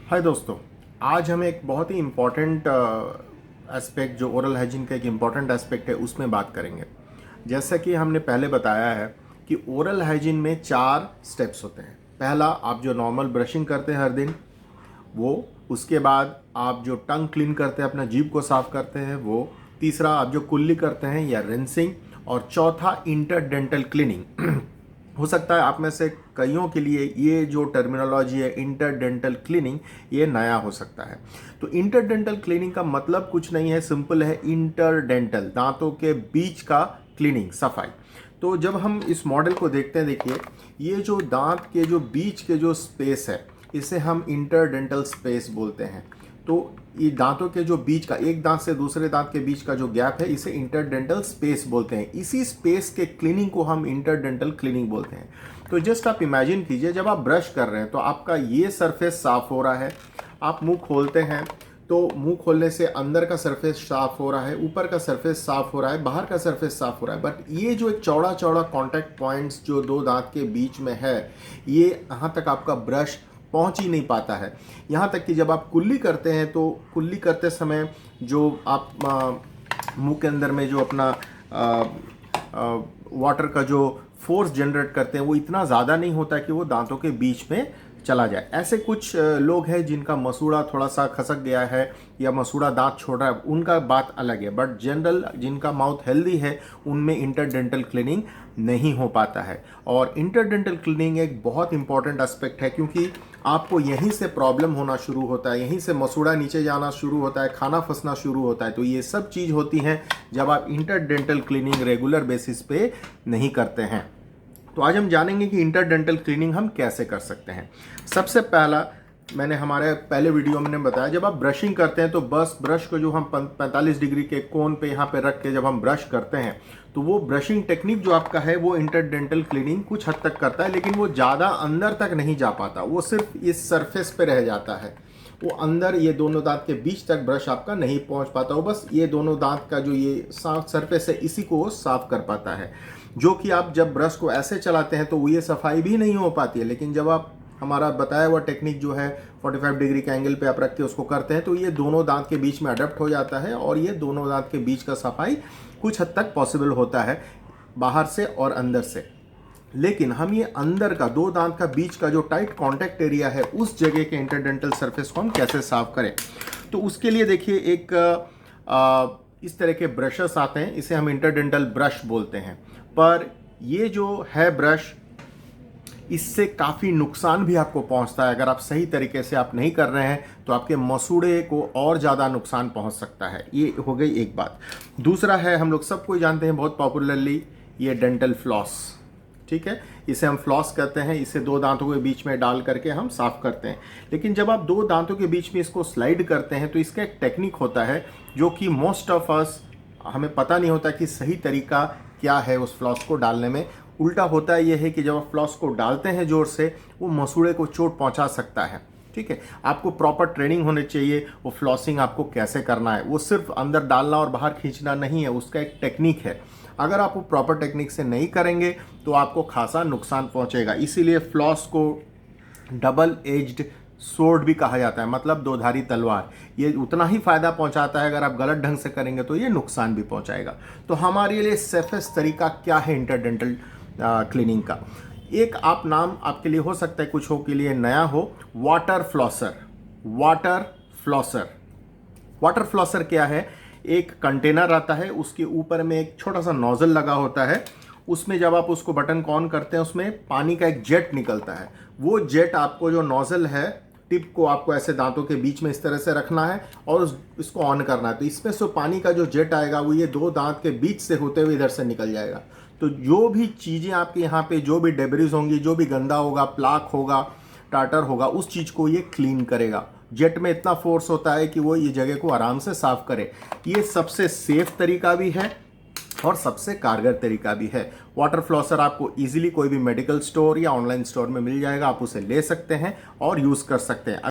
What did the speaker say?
हाय दोस्तों, आज हम एक बहुत ही इम्पॉर्टेंट एस्पेक्ट जो ओरल हाइजीन का एक इम्पॉर्टेंट एस्पेक्ट है उसमें बात करेंगे। जैसा कि हमने पहले बताया है कि ओरल हाइजीन में 4 स्टेप्स होते हैं। पहला, आप जो नॉर्मल ब्रशिंग करते हैं हर दिन वो। उसके बाद आप जो टंग क्लीन करते हैं, अपना जीभ को साफ करते हैं वो। तीसरा, आप जो कुल्ली करते हैं या रिंसिंग। और चौथा, इंटरडेंटल क्लीनिंग। हो सकता है आप में से कईयों के लिए ये जो टर्मिनोलॉजी है इंटरडेंटल क्लीनिंग, ये नया हो सकता है। तो इंटरडेंटल क्लीनिंग का मतलब कुछ नहीं है, सिंपल है। इंटरडेंटल, दांतों के बीच का क्लीनिंग, सफाई। तो जब हम इस मॉडल को देखते हैं, देखिए ये जो दांत के जो बीच के जो स्पेस है इसे हम इंटरडेंटल स्पेस बोलते हैं। तो ये दांतों के जो बीच का, एक दांत से दूसरे दांत के बीच का जो गैप है इसे इंटरडेंटल स्पेस बोलते हैं। इसी स्पेस के क्लीनिंग को हम इंटरडेंटल क्लीनिंग बोलते हैं। तो जस्ट आप इमेजिन कीजिए, जब आप ब्रश कर रहे हैं तो आपका ये सरफेस साफ हो रहा है। आप मुंह खोलते हैं तो मुंह खोलने से अंदर का सरफेस साफ हो रहा है, ऊपर का सरफेस साफ हो रहा है, बाहर का सरफेस साफ हो रहा है। बट ये जो एक चौड़ा चौड़ा कॉन्टैक्ट पॉइंट्स जो दो दांत के बीच में है, ये यहाँ तक आपका ब्रश पहुंच ही नहीं पाता है। यहाँ तक कि जब आप कुल्ली करते हैं तो कुल्ली करते समय जो आप मुंह के अंदर में जो अपना वाटर का जो फोर्स जनरेट करते हैं वो इतना ज़्यादा नहीं होता कि वो दांतों के बीच में चला जाए। ऐसे कुछ लोग हैं जिनका मसूड़ा थोड़ा सा खसक गया है या मसूड़ा दांत छोड़ रहा है, उनका बात अलग है। बट जनरल जिनका माउथ हेल्दी है उनमें इंटरडेंटल क्लीनिंग नहीं हो पाता है। और इंटरडेंटल क्लीनिंग एक बहुत इंपॉर्टेंट एस्पेक्ट है, क्योंकि आपको यहीं से प्रॉब्लम होना शुरू होता है, यहीं से मसूड़ा नीचे जाना शुरू होता है, खाना फंसना शुरू होता है। तो ये सब चीज़ होती हैं जब आप इंटरडेंटल क्लीनिंग रेगुलर बेसिस पे नहीं करते हैं। तो आज हम जानेंगे कि इंटरडेंटल क्लीनिंग हम कैसे कर सकते हैं। सबसे पहला, मैंने हमारे पहले वीडियो में बताया, जब आप ब्रशिंग करते हैं तो बस ब्रश को जो हम 45 डिग्री के कोन पे यहाँ पे रख के जब हम ब्रश करते हैं तो वो ब्रशिंग टेक्निक जो आपका है वो इंटरडेंटल क्लीनिंग कुछ हद तक करता है, लेकिन वो ज़्यादा अंदर तक नहीं जा पाता। वो सिर्फ इस सरफेस पे रह जाता है। वो अंदर ये दोनों दांत के बीच तक ब्रश आपका नहीं पहुंच पाता। वो बस ये दोनों दांत का जो ये साफ सरफेस है इसी को वो साफ कर पाता है। जो कि आप जब ब्रश को ऐसे चलाते हैं तो ये सफाई भी नहीं हो पाती है। लेकिन जब आप हमारा बताया हुआ टेक्निक जो है 45 डिग्री के एंगल पे आप रख के उसको करते हैं तो ये दोनों दांत के बीच में अडप्ट हो जाता है और ये दोनों दांत के बीच का सफाई कुछ हद तक पॉसिबल होता है, बाहर से और अंदर से। लेकिन हम ये अंदर का दो दांत का बीच का जो टाइट कॉन्टैक्ट एरिया है उस जगह के इंटरडेंटल सरफेस को हम कैसे साफ करें। तो उसके लिए देखिए एक इस तरह के ब्रशेस आते हैं, इसे हम इंटरडेंटल ब्रश बोलते हैं। पर ये जो है ब्रश, इससे काफ़ी नुकसान भी आपको पहुंचता है। अगर आप सही तरीके से आप नहीं कर रहे हैं तो आपके मसूड़े को और ज़्यादा नुकसान पहुंच सकता है। ये हो गई एक बात। दूसरा है, हम लोग सबको जानते हैं बहुत पॉपुलरली, ये डेंटल फ्लॉस। ठीक है, इसे हम फ्लॉस कहते हैं। इसे दो दांतों के बीच में डाल करके हम साफ करते हैं। लेकिन जब आप दो दांतों के बीच में इसको स्लाइड करते हैं तो इसका एक टेक्निक होता है जो कि मोस्ट ऑफ अस, हमें पता नहीं होता कि सही तरीका क्या है उस फ्लॉस को डालने में। उल्टा होता है यह है कि जब आप फ्लॉस को डालते हैं जोर से, वो मसूड़े को चोट पहुंचा सकता है। ठीक है, आपको प्रॉपर ट्रेनिंग होनी चाहिए वो फ्लॉसिंग आपको कैसे करना है। वो सिर्फ अंदर डालना और बाहर खींचना नहीं है, उसका एक टेक्निक है। अगर आप वो प्रॉपर टेक्निक से नहीं करेंगे तो आपको खासा नुकसान पहुंचेगा। इसीलिए फ्लॉस को डबल एज्ड सोर्ड भी कहा जाता है, मतलब दोधारी तलवार। ये उतना ही फायदा पहुंचाता है, अगर आप गलत ढंग से करेंगे तो ये नुकसान भी पहुंचाएगा। तो हमारे लिए सेफेस्ट तरीका क्या है इंटरडेंटल क्लीनिंग का? एक आप नाम आपके लिए हो सकता है कुछ हो के लिए नया हो, water flosser. Water flosser, water flosser क्या है? एक कंटेनर आता है, उसके ऊपर में एक छोटा सा नोजल लगा होता है। उसमें जब आप उसको बटन को ऑन करते हैं उसमें पानी का एक जेट निकलता है। वो जेट आपको, जो नोजल है, टिप को आपको ऐसे दांतों के बीच में इस तरह से रखना है और इसको ऑन करना है। तो इसमें से पानी का जो जेट आएगा वो ये दो दांत के बीच से होते हुए इधर से निकल जाएगा। तो जो भी चीज़ें आपके यहाँ पे, जो भी डेब्रिज होंगी, जो भी गंदा होगा, प्लाक होगा, टाटर होगा, उस चीज़ को ये क्लीन करेगा। जेट में इतना फोर्स होता है कि वो ये जगह को आराम से साफ करे। ये सबसे सेफ तरीका भी है और सबसे कारगर तरीका भी है। वाटर फ्लॉसर आपको इजीली कोई भी मेडिकल स्टोर या ऑनलाइन स्टोर में मिल जाएगा, आप उसे ले सकते हैं और यूज़ कर सकते हैं।